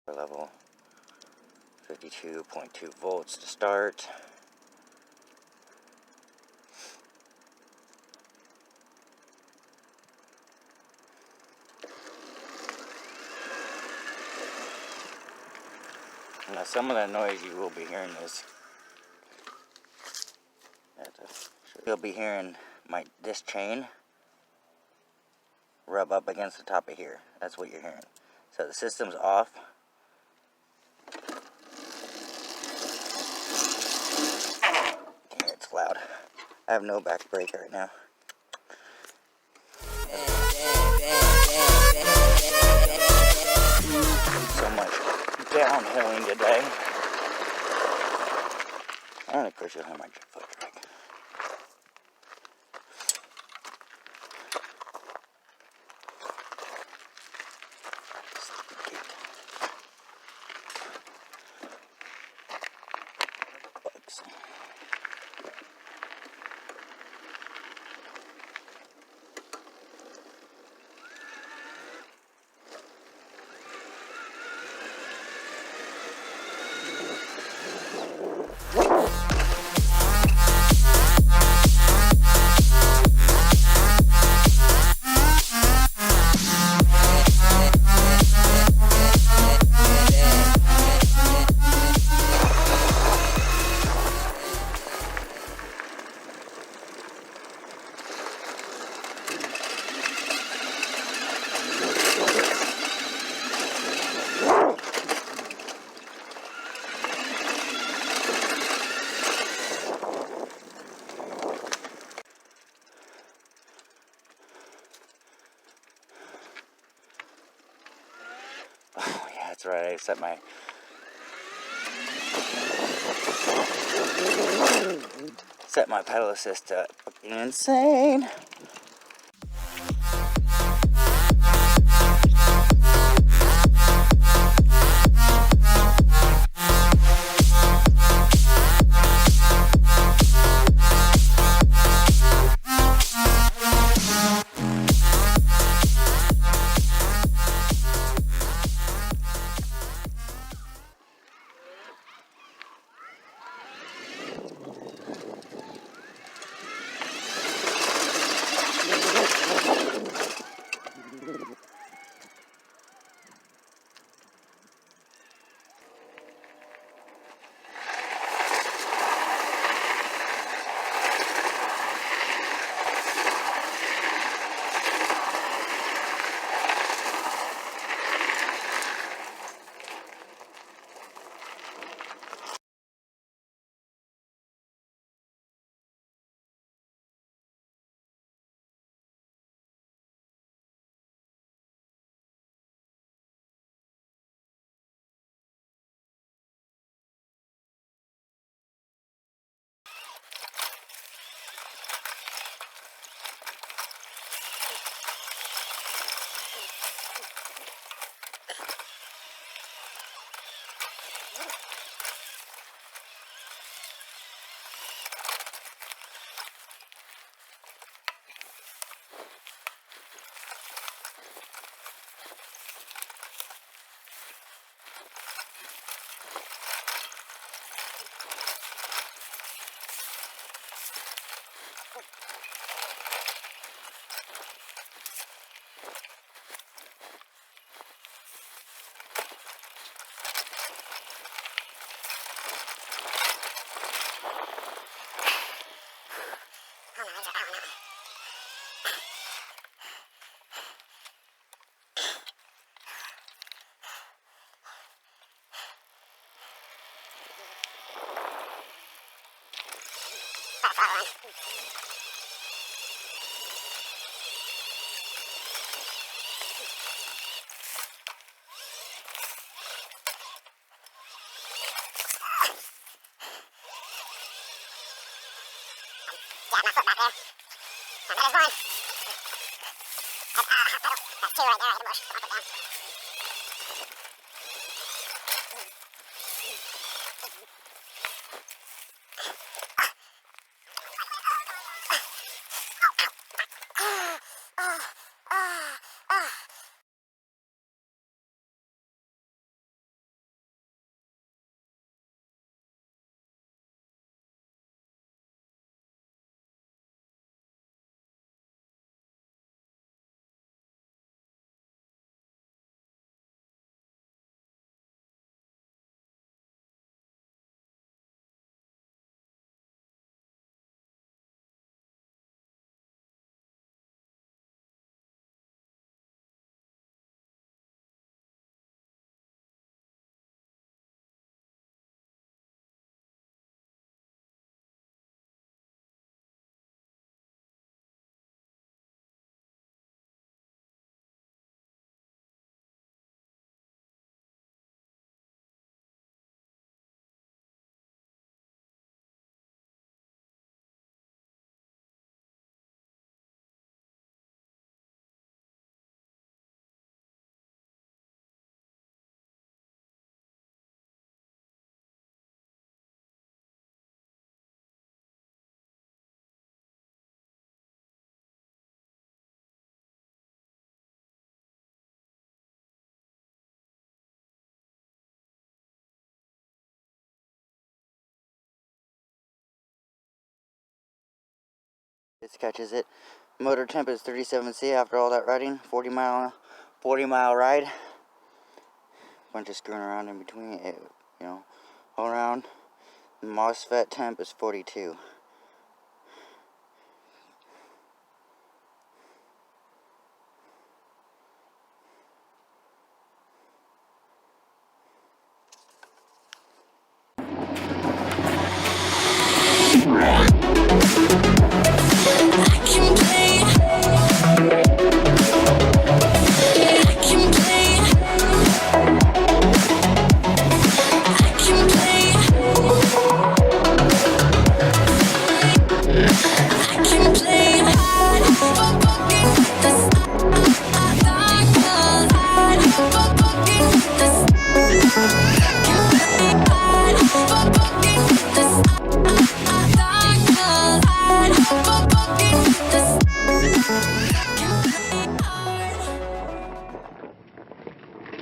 Level 52.2 volts to start. Now some of the noise you will be hearing is, you'll be hearing this chain rub up against the top of here. That's what you're hearing. So the system's off. It's loud. I have no back brake right now. So much downhilling today. And of course you'll have my foot drag. Bugs. Oh yeah, that's right. I set my pedal assist to fucking insane. Yeah, my foot back there. And that is one. That's two right there at the bush. Put my foot down. This catches it. Motor temp is 37C after all that riding. 40 mile ride. Bunch of screwing around in between, all around. MOSFET temp is 42.